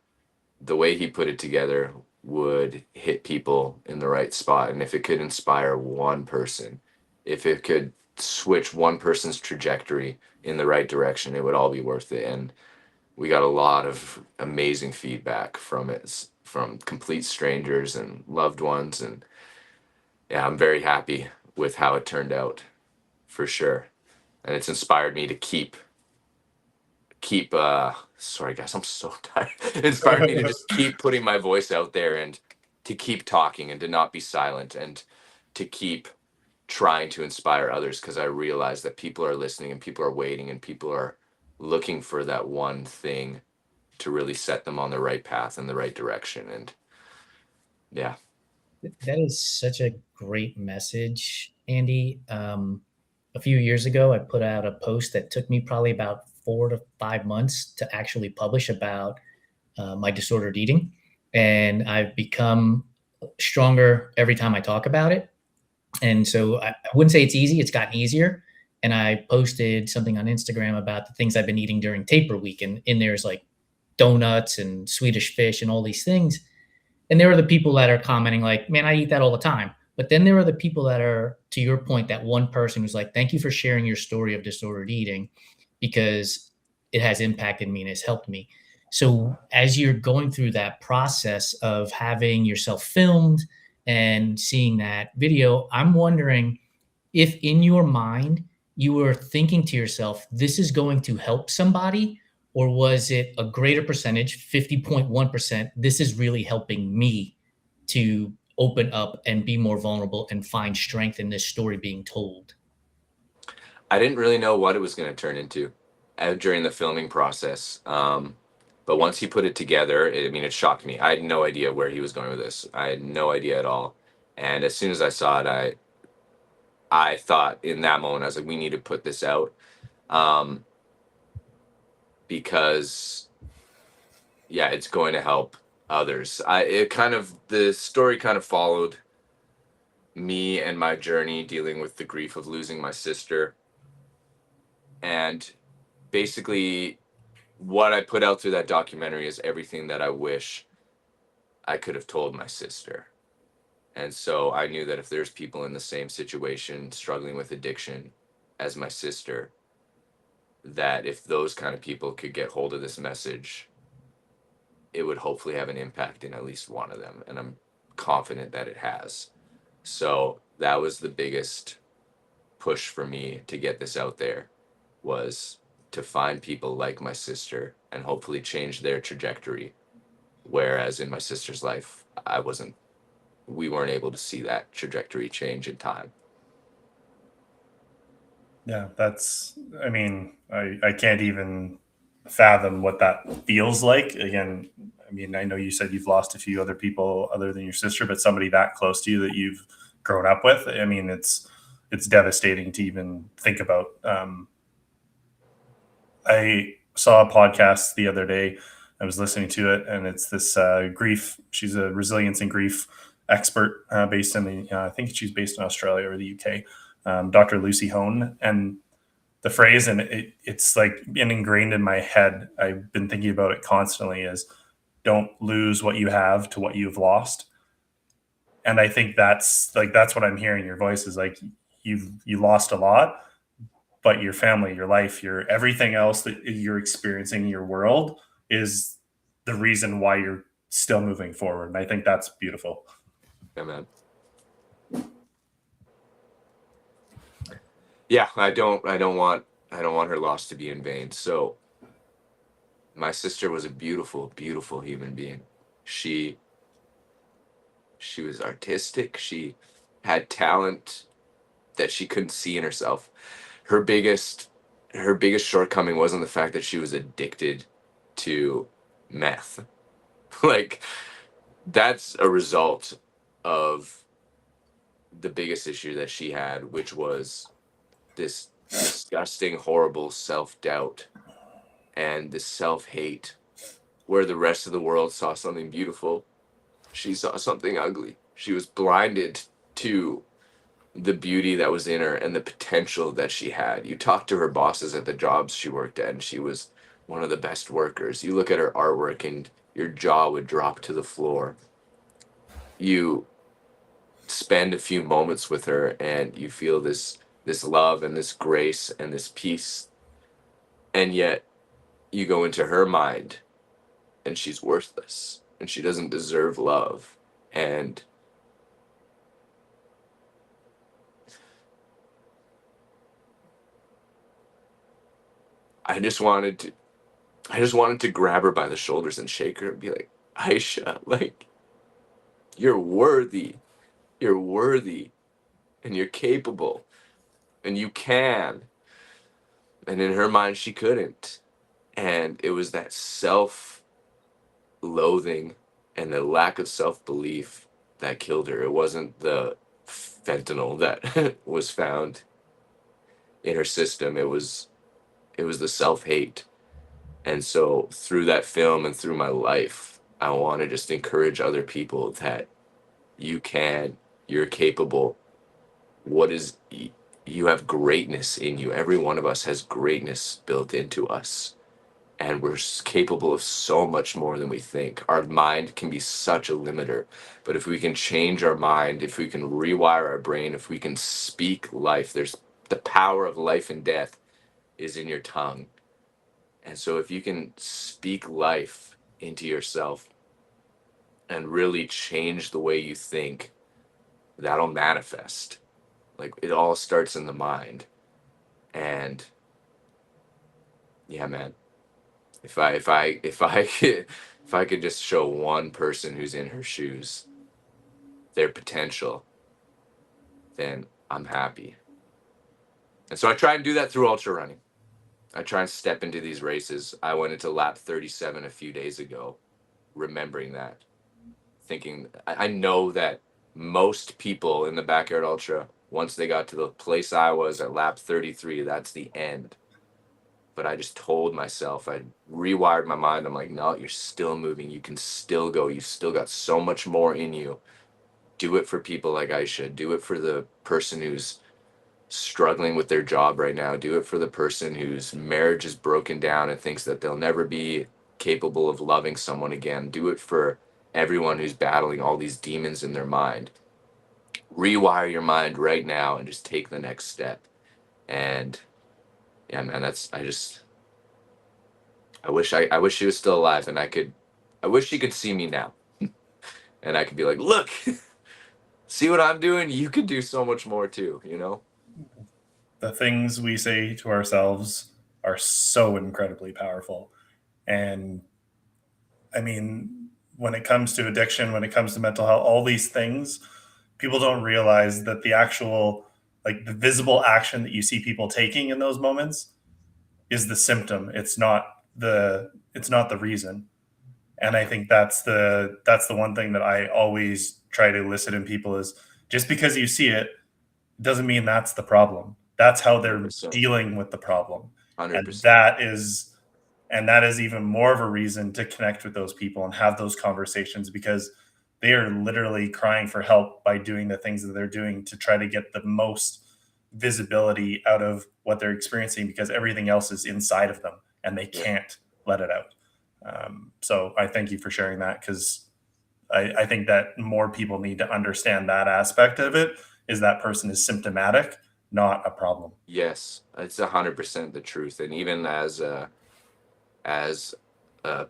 the way he put it together would hit people in the right spot. And if it could inspire one person, if it could switch one person's trajectory in the right direction, it would all be worth it. And we got a lot of amazing feedback from it, from complete strangers and loved ones. And yeah, I'm very happy with how it turned out, for sure. And it's inspired me to keep sorry guys, I'm so tired. It inspired me to just keep putting my voice out there, and to keep talking, and to not be silent, and to keep trying to inspire others, because I realize that people are listening, and people are waiting, and people are looking for that one thing to really set them on the right path in the right direction. And yeah. That is such a great message, Andy. A few years ago, I put out a post that took me probably about 4 to 5 months to actually publish about my disordered eating. And I've become stronger every time I talk about it. And so I wouldn't say it's easy, it's gotten easier. And I posted something on Instagram about the things I've been eating during taper week. And in there's like donuts and Swedish fish and all these things. And there are the people that are commenting like, man, I eat that all the time. But then there are the people that are, to your point, that one person who's like, thank you for sharing your story of disordered eating, because it has impacted me and has helped me. So as you're going through that process of having yourself filmed and seeing that video, I'm wondering if in your mind you were thinking to yourself, this is going to help somebody, or was it a greater percentage, 50.1%, this is really helping me to open up and be more vulnerable and find strength in this story being told? I didn't really know what it was going to turn into during the filming process. But once he put it together, I mean, it shocked me. I had no idea where he was going with this. I had no idea at all. And as soon as I saw it, I thought in that moment, I was like, we need to put this out. Because yeah, it's going to help others. The story kind of followed me and my journey dealing with the grief of losing my sister. And basically, what I put out through that documentary is everything that I wish I could have told my sister. And so I knew that if there's people in the same situation struggling with addiction as my sister, that if those kind of people could get hold of this message, it would hopefully have an impact in at least one of them. And I'm confident that it has. So that was the biggest push for me to get this out there, was to find people like my sister and hopefully change their trajectory. Whereas in my sister's life, we weren't able to see that trajectory change in time. Yeah, I mean, I can't even fathom what that feels like. Again, I mean, I know you said you've lost a few other people other than your sister, but somebody that close to you that you've grown up with, I mean, it's devastating to even think about. I saw a podcast the other day. I was listening to it, and it's this grief. She's a resilience and grief expert based in I think she's based in Australia or the UK. Dr. Lucy Hone, and the phrase, and it's like been ingrained in my head. I've been thinking about it constantly. Is don't lose what you have to what you've lost. And I think that's what I'm hearing. Your voice is like you lost a lot, but your family, your life, your everything else that you're experiencing in your world is the reason why you're still moving forward. And I think that's beautiful. Yeah, man. Yeah, I don't want her loss to be in vain. So my sister was a beautiful, beautiful human being. She was artistic. She had talent that she couldn't see in herself. Her biggest shortcoming wasn't the fact that she was addicted to meth. Like, that's a result of the biggest issue that she had, which was this disgusting, horrible self-doubt and this self-hate, where the rest of the world saw something beautiful, she saw something ugly. She was blinded to the beauty that was in her and the potential that she had. You talk to her bosses at the jobs she worked at, and she was one of the best workers. You look at her artwork and your jaw would drop to the floor. You spend a few moments with her and you feel this love and this grace and this peace, and yet you go into her mind and she's worthless and she doesn't deserve love. And I just wanted to grab her by the shoulders and shake her and be like, Aisha, like, you're worthy. You're worthy and you're capable and you can. And in her mind, she couldn't. And it was that self loathing and the lack of self belief that killed her. It wasn't the fentanyl that was found in her system. It was the self hate. And so through that film and through my life, I want to just encourage other people that you can, you're capable. You have greatness in you. Every one of us has greatness built into us. And we're capable of so much more than we think. Our mind can be such a limiter. But if we can change our mind, if we can rewire our brain, if we can speak life, there's the power of life and death is in your tongue. And so if you can speak life into yourself and really change the way you think, that'll manifest. Like, it all starts in the mind. And yeah, man, if I could just show one person who's in her shoes their potential, then I'm happy. And so I try and do that through ultra running. I try and step into these races. I went into lap 37 a few days ago, remembering that, thinking I know that most people in the backyard ultra, once they got to the place I was at lap 33, that's the end. But I just told myself, I rewired my mind. I'm like, no, you're still moving. You can still go. You've still got so much more in you. Do it for people like Aisha. Do it for the person who's struggling with their job right now. Do it for the person whose marriage is broken down and thinks that they'll never be capable of loving someone again. Do it for everyone who's battling all these demons in their mind. Rewire your mind right now and just take the next step. And yeah, man, I wish she was still alive and I wish she could see me now. And I could be like, look, see what I'm doing? You could do so much more too, you know? The things we say to ourselves are so incredibly powerful. And I mean, when it comes to addiction, when it comes to mental health, all these things, people don't realize that the actual, like the visible action that you see people taking in those moments is the symptom. It's not the reason. And I think that's the one thing that I always try to elicit in people is just because you see it doesn't mean that's the problem. That's how they're 100%. dealing with the problem. And 100%. that is even more of a reason to connect with those people and have those conversations because they are literally crying for help by doing the things that they're doing to try to get the most visibility out of what they're experiencing because everything else is inside of them and they Yeah. can't let it out. So I thank you for sharing that because I think that more people need to understand that aspect of it is that person is symptomatic, not a problem. Yes, it's 100% the truth. And even as a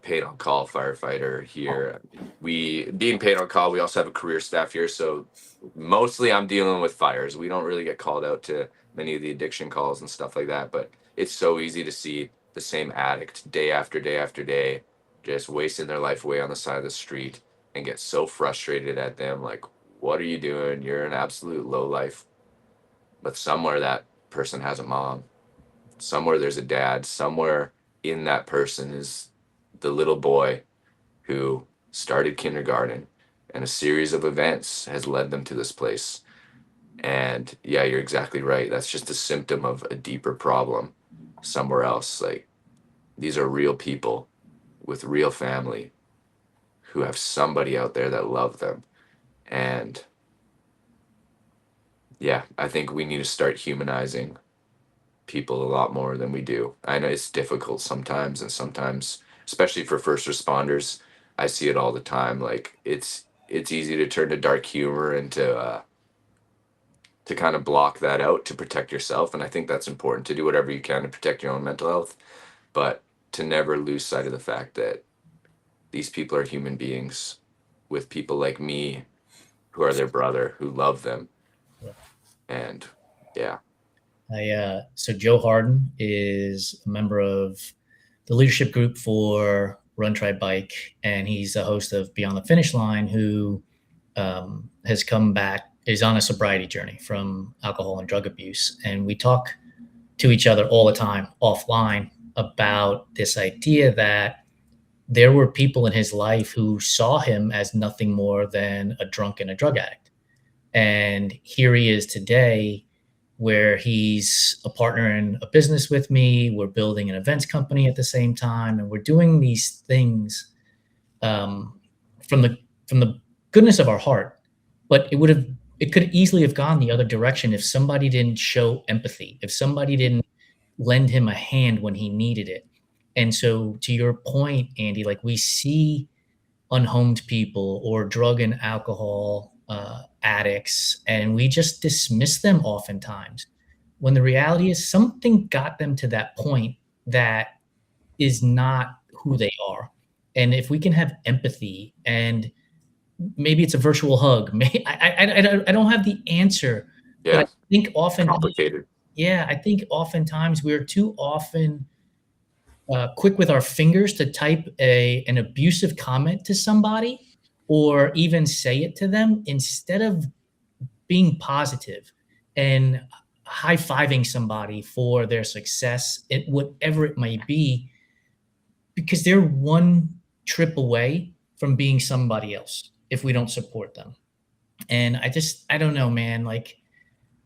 paid on call firefighter here, we being paid on call, we also have a career staff here. So mostly I'm dealing with fires. We don't really get called out to many of the addiction calls and stuff like that. But it's so easy to see the same addict day after day after day, just wasting their life away on the side of the street and get so frustrated at them. Like, what are you doing? You're an absolute low life. But somewhere that person has a mom, somewhere there's a dad, somewhere in that person is the little boy who started kindergarten and a series of events has led them to this place. And yeah, you're exactly right. That's just a symptom of a deeper problem somewhere else. Like, these are real people with real family who have somebody out there that love them. And yeah, I think we need to start humanizing people a lot more than we do. I know it's difficult sometimes, and sometimes, especially for first responders, I see it all the time. Like it's easy to turn to dark humor and to kind of block that out to protect yourself. And I think that's important to do whatever you can to protect your own mental health, but to never lose sight of the fact that these people are human beings with people like me who are their brother, who love them. Yeah. And yeah. So Joe Harden is a member of the leadership group for Run Try Bike, and he's the host of Beyond the Finish Line, who has come back, is on a sobriety journey from alcohol and drug abuse. And we talk to each other all the time offline about this idea that there were people in his life who saw him as nothing more than a drunk and a drug addict. And here he is today, where he's a partner in a business with me. We're building an events company at the same time, and we're doing these things from the goodness of our heart. But it could easily have gone the other direction if somebody didn't show empathy, if somebody didn't lend him a hand when he needed it. And so, to your point, Andy, like, we see unhomed people or drug and alcohol addicts, and we just dismiss them oftentimes, when the reality is something got them to that point that is not who they are. And if we can have empathy, and maybe it's a virtual hug, I don't have the answer, but Yeah. I think often, Complicated. yeah, I think oftentimes we're too often quick with our fingers to type an abusive comment to somebody, or even say it to them, instead of being positive and high-fiving somebody for their success, whatever it may be, because they're one trip away from being somebody else if we don't support them. And I don't know, man, like,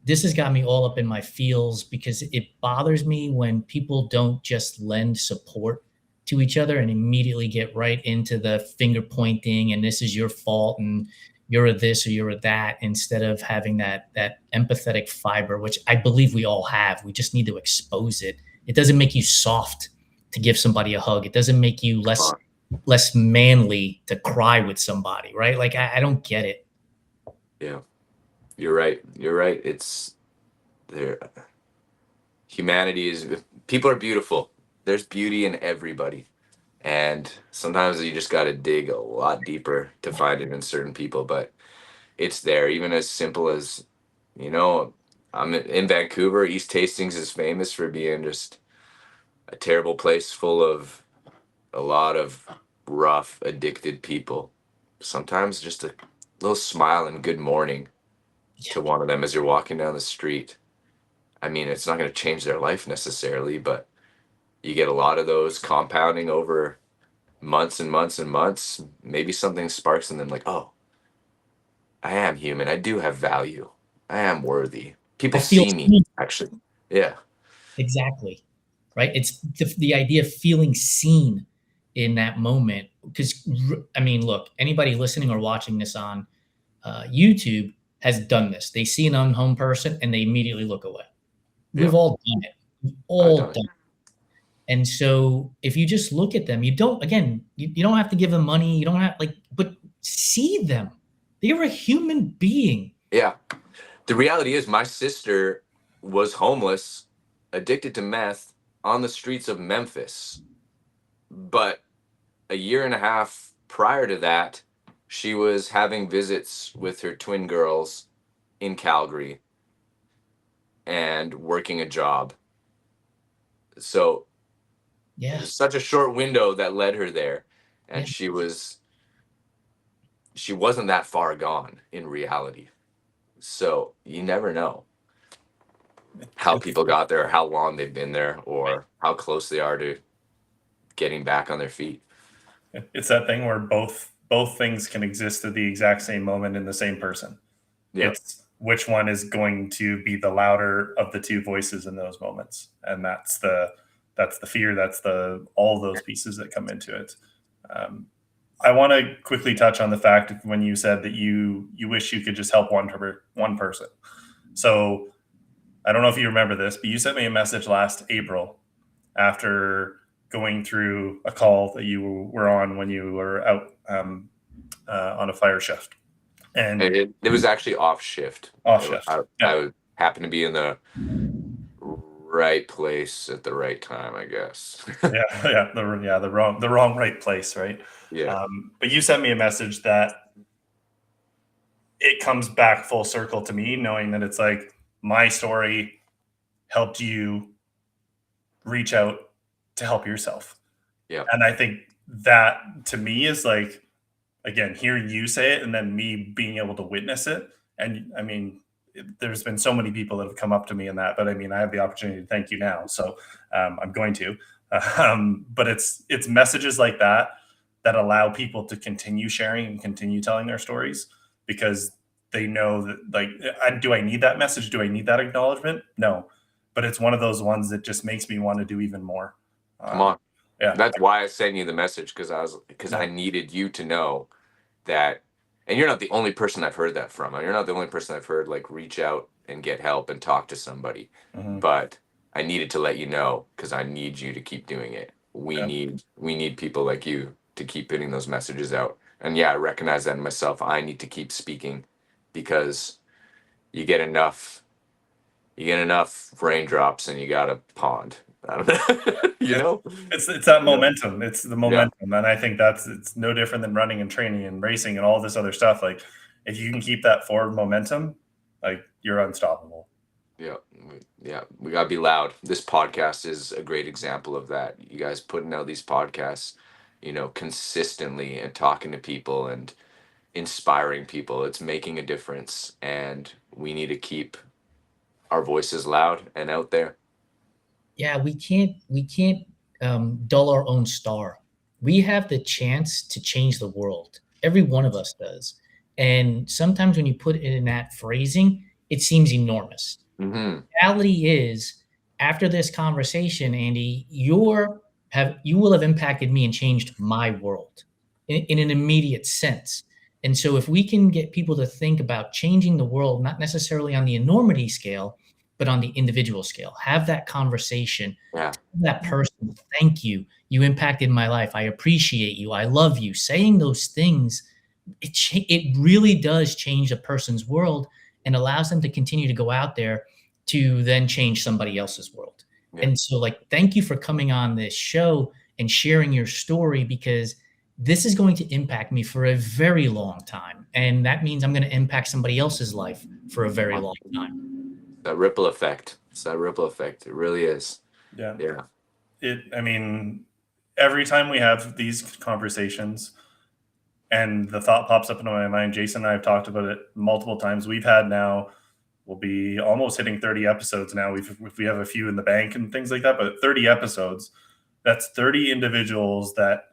this has got me all up in my feels, because it bothers me when people don't just lend support to each other and immediately get right into the finger pointing and this is your fault and you're a this or you're a that, instead of having that empathetic fiber, which I believe we all have. We just need to expose it. It doesn't make you soft to give somebody a hug. It doesn't make you less manly to cry with somebody, right? Like, I don't get it. Yeah. You're right. You're right. It's there. Humanity is, people are beautiful. There's beauty in everybody. And sometimes you just got to dig a lot deeper to find it in certain people, but it's there. Even as simple as, you know, I'm in Vancouver. East Hastings is famous for being just a terrible place full of a lot of rough, addicted people. Sometimes just a little smile and good morning to one of them as you're walking down the street. I mean, it's not going to change their life necessarily, but you get a lot of those compounding over months and months and months. Maybe something sparks in them like, oh, I am human. I do have value. I am worthy. People I feel see me, seen. actually. Yeah. Exactly. Right. It's the idea of feeling seen in that moment. Because, I mean, look, anybody listening or watching this on YouTube has done this. They see an unhome person and they immediately look away. We've Yeah. all done it. We've I've all done it. done it. And so if you just look at them, you don't, again, you don't have to give them money. You don't have, like, but see them. They're a human being. Yeah. The reality is, my sister was homeless, addicted to meth on the streets of Memphis. But a year and a half prior to that, she was having visits with her twin girls in Calgary and working a job. So Yeah. it was such a short window that led her there. And Yeah. she wasn't that far gone in reality. So you never know how people got there, or how long they've been there, or how close they are to getting back on their feet. It's that thing where both things can exist at the exact same moment in the same person. Yeah. It's which one is going to be the louder of the two voices in those moments, and that's the fear, that's the all those pieces that come into it. I want to quickly touch on the fact when you said that you wish you could just help one person. So I don't know if you remember this, but you sent me a message last April after going through a call that you were on when you were out on a fire shift. And It was actually off shift. off shift. I would happen to be in the right place at the right time, I guess. The wrong right place, right? Yeah. But you sent me a message that it comes back full circle to me, knowing that it's like my story helped you reach out to help yourself. Yeah. And I think that to me is like, again, hearing you say it and then me being able to witness it. And I mean, there's been so many people that have come up to me in that, but I mean, I have the opportunity to thank you now. So I'm going to, but it's messages like that that allow people to continue sharing and continue telling their stories, because they know that, like, do I need that message? Do I need that acknowledgement? No, but it's one of those ones that just makes me want to do even more. Come on. Yeah. That's why I sent you the message, because I needed you to know that. And you're not the only person I've heard that from. You're not the only person I've heard like reach out and get help and talk to somebody. Mhm. But I needed to let you know, because I need you to keep doing it. We need people like you to keep putting those messages out. And yeah, I recognize that in myself. I need to keep speaking, because you get enough raindrops and you got a pond. I don't know. You know? It's that You know? momentum. It's the Yeah. momentum, and I think it's no different than running and training and racing and all this other stuff. Like, if you can keep that forward momentum, like, you're unstoppable. Yeah. We gotta be loud. This podcast is a great example of that. You guys putting out these podcasts, consistently and talking to people and inspiring people. It's making a difference, and we need to keep our voices loud and out there. Yeah, we can't dull our own star. We have the chance to change the world. Every one of us does. And sometimes when you put it in that phrasing, it seems enormous. Mm-hmm. Reality is, after this conversation, Andy, you will have impacted me and changed my world in an immediate sense. And so if we can get people to think about changing the world, not necessarily on the enormity scale, but on the individual scale, have that conversation, Yeah. that person, thank you. You impacted my life. I appreciate you. I love you. Saying those things, it really does change a person's world and allows them to continue to go out there to then change somebody else's world. Yeah. And so, like, thank you for coming on this show and sharing your story, because this is going to impact me for a very long time. And that means I'm going to impact somebody else's life for a very long time. That ripple effect. It's that ripple effect. It really is. Yeah. Yeah. I mean, every time we have these conversations and the thought pops up into my mind, Jason and I have talked about it multiple times. We'll be almost hitting 30 episodes now. We have a few in the bank and things like that, but 30 episodes, that's 30 individuals that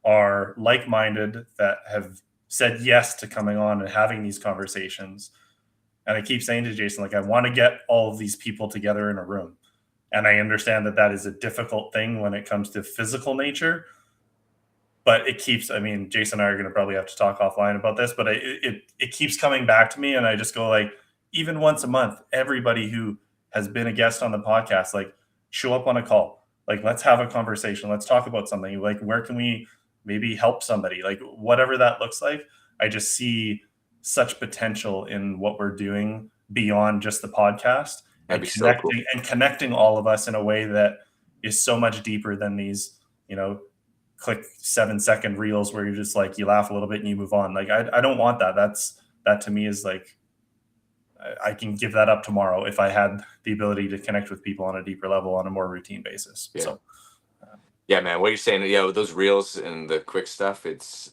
are like-minded, that have said yes to coming on and having these conversations. And I keep saying to Jason, like, I want to get all of these people together in a room. And I understand that that is a difficult thing when it comes to physical nature, but Jason and I are going to probably have to talk offline about this, but it keeps coming back to me. And I just go, like, even once a month, everybody who has been a guest on the podcast, like, show up on a call, like, let's have a conversation. Let's talk about something. Like, where can we maybe help somebody? Like, whatever that looks like. I just see such potential in what we're doing beyond just the podcast, That'd be so cool. And connecting all of us in a way that is so much deeper than these, click 7-second reels where you're just like, you laugh a little bit and you move on. Like, I don't want that. That to me is like, I can give that up tomorrow if I had the ability to connect with people on a deeper level on a more routine basis. Yeah. So, yeah, man, what you're saying, with those reels and the quick stuff, it's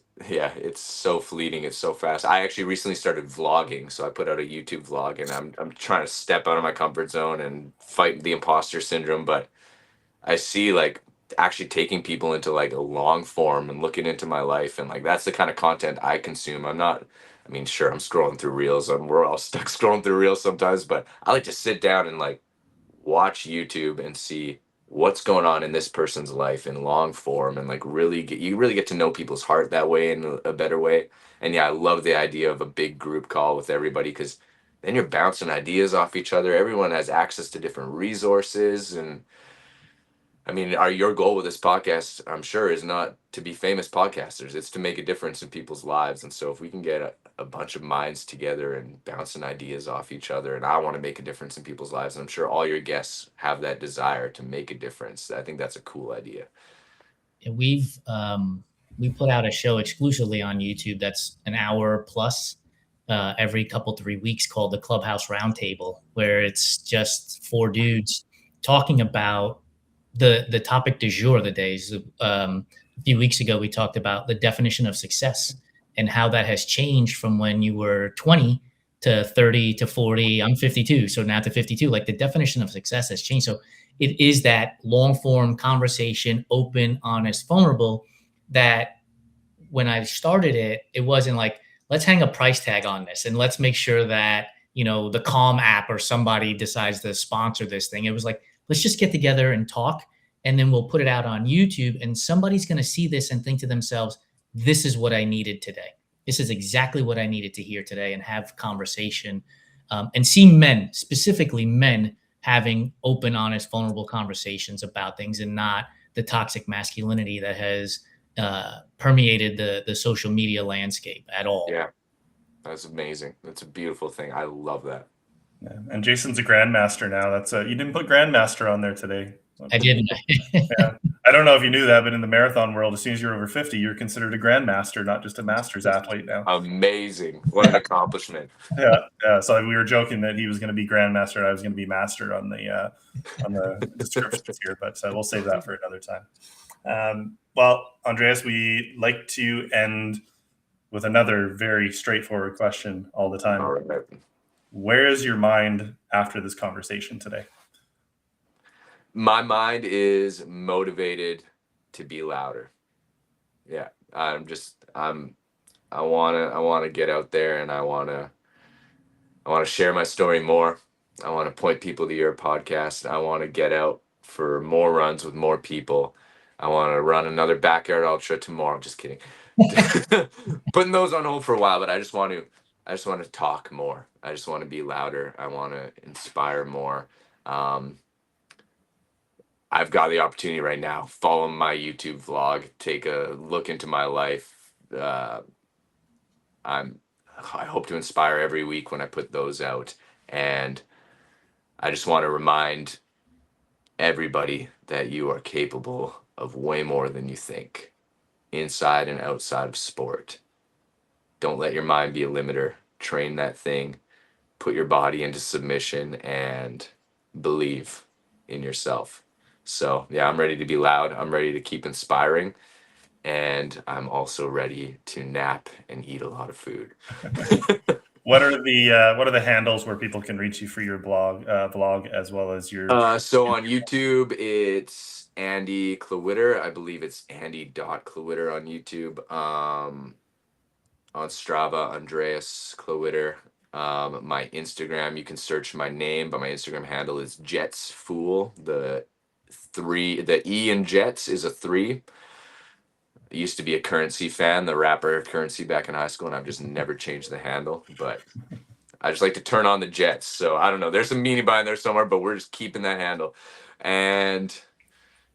so fleeting. It's so fast. I actually recently started vlogging. So I put out a YouTube vlog, and I'm trying to step out of my comfort zone and fight the imposter syndrome. But I see, like, actually taking people into, like, a long form and looking into my life. And, like, that's the kind of content I consume. Sure, I'm scrolling through reels. We're all stuck scrolling through reels sometimes, but I like to sit down and, like, watch YouTube and see what's going on in this person's life in long form, and like you really get to know people's heart that way, in a better way. And yeah, I love the idea of a big group call with everybody, because then you're bouncing ideas off each other. Everyone has access to different resources. And I mean, your goal with this podcast, I'm sure, is not to be famous podcasters. It's to make a difference in people's lives. And so if we can get a bunch of minds together and bouncing ideas off each other, and I want to make a difference in people's lives, and I'm sure all your guests have that desire to make a difference. I think that's a cool idea. We put out a show exclusively on YouTube that's an hour plus every couple 3 weeks, called the Clubhouse Roundtable, where it's just 4 dudes talking about the topic du jour of the days. A few weeks ago, we talked about the definition of success and how that has changed from when you were 20 to 30 to 40. I'm 52, so now to 52. Like, the definition of success has changed. So it is that long form conversation, open, honest, vulnerable, that when I started it, it wasn't like, let's hang a price tag on this and let's make sure that, the Calm app or somebody decides to sponsor this thing. It was like, let's just get together and talk, and then we'll put it out on YouTube, and somebody's going to see this and think to themselves, this is what I needed today. This is exactly what I needed to hear today, and have conversation, and see men, specifically men, having open, honest, vulnerable conversations about things, and not the toxic masculinity that has permeated the social media landscape at all. Yeah, that's amazing. That's a beautiful thing. I love that. Yeah. And Jason's a grandmaster now. That's you didn't put grandmaster on there today. I didn't. Yeah. I don't know if you knew that, but in the marathon world, as soon as you're over 50, you're considered a grandmaster, not just a master's athlete now. Amazing. What an accomplishment. Yeah. So we were joking that he was going to be grandmaster and I was going to be master on the descriptions here, but we'll save that for another time. Well, Andreas, we like to end with another very straightforward question all the time. All right. Where is your mind after this conversation today? My mind is motivated to be louder. Yeah, I want to get out there, and I want to share my story more. I want to point people to your podcast. I want to get out for more runs with more people. I want to run another backyard ultra tomorrow. I'm just kidding. Putting those on hold for a while, but I just want to talk more. I just want to be louder. I want to inspire more. I've got the opportunity right now. Follow my YouTube vlog. Take a look into my life. I hope to inspire every week when I put those out. And I just want to remind everybody that you are capable of way more than you think, inside and outside of sport. Don't let your mind be a limiter. Train that thing. Put your body into submission and believe in yourself. So yeah, I'm ready to be loud. I'm ready to keep inspiring. And I'm also ready to nap and eat a lot of food. What are the handles where people can reach you for your vlog as well as your? So on YouTube, it's Andy Klewitter. I believe it's Andy.Klewitter on YouTube. On Strava, Andreas Klewitter. My Instagram, you can search my name, but my Instagram handle is JetsFool. The E in Jets is a 3. I used to be a Currency fan, the rapper Currency, back in high school, and I've just never changed the handle. But I just like to turn on the Jets. So I don't know. There's some meaning behind there somewhere, but we're just keeping that handle. And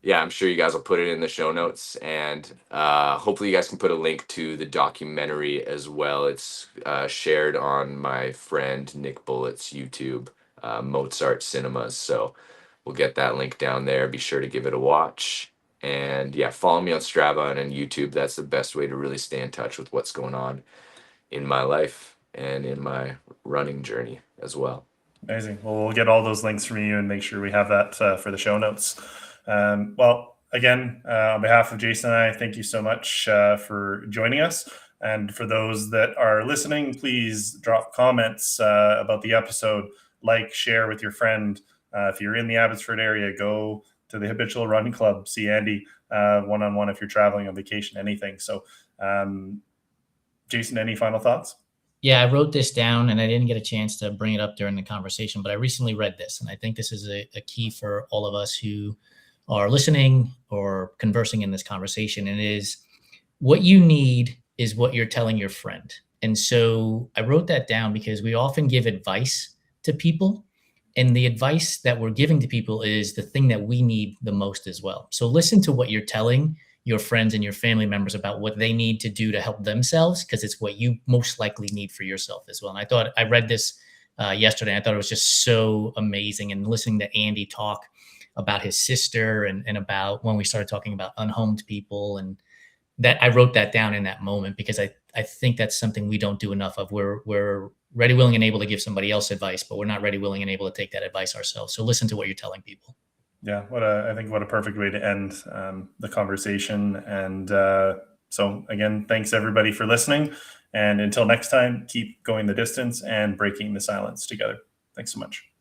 yeah, I'm sure you guys will put it in the show notes. And hopefully you guys can put a link to the documentary as well. It's shared on my friend Nick Bullett's YouTube, Mozart Cinemas. So we'll get that link down there. Be sure to give it a watch. And yeah, follow me on Strava and on YouTube. That's the best way to really stay in touch with what's going on in my life and in my running journey as well. Amazing. Well, we'll get all those links from you and make sure we have that for the show notes. Well, again, on behalf of Jason and I, thank you so much for joining us. And for those that are listening, please drop comments about the episode, like, share with your friend. If you're in the Abbotsford area, go to the Habitual Run Club, see Andy one-on-one if you're traveling on vacation, anything. So, Jason, any final thoughts? Yeah, I wrote this down and I didn't get a chance to bring it up during the conversation, but I recently read this, and I think this is a key for all of us who are listening or conversing in this conversation. And it is, what you need is what you're telling your friend. And so I wrote that down because we often give advice to people, and the advice that we're giving to people is the thing that we need the most as well. So listen to what you're telling your friends and your family members about what they need to do to help themselves, because it's what you most likely need for yourself as well. And I thought, I read this yesterday, and I thought it was just so amazing. And listening to Andy talk about his sister, and about when we started talking about unhomed people, and that, I wrote that down in that moment because I think that's something we don't do enough of. We're ready, willing, and able to give somebody else advice, but we're not ready, willing, and able to take that advice ourselves. So listen to what you're telling people. Yeah, I think what a perfect way to end the conversation. And so again, thanks everybody for listening. And until next time, keep going the distance and breaking the silence together. Thanks so much.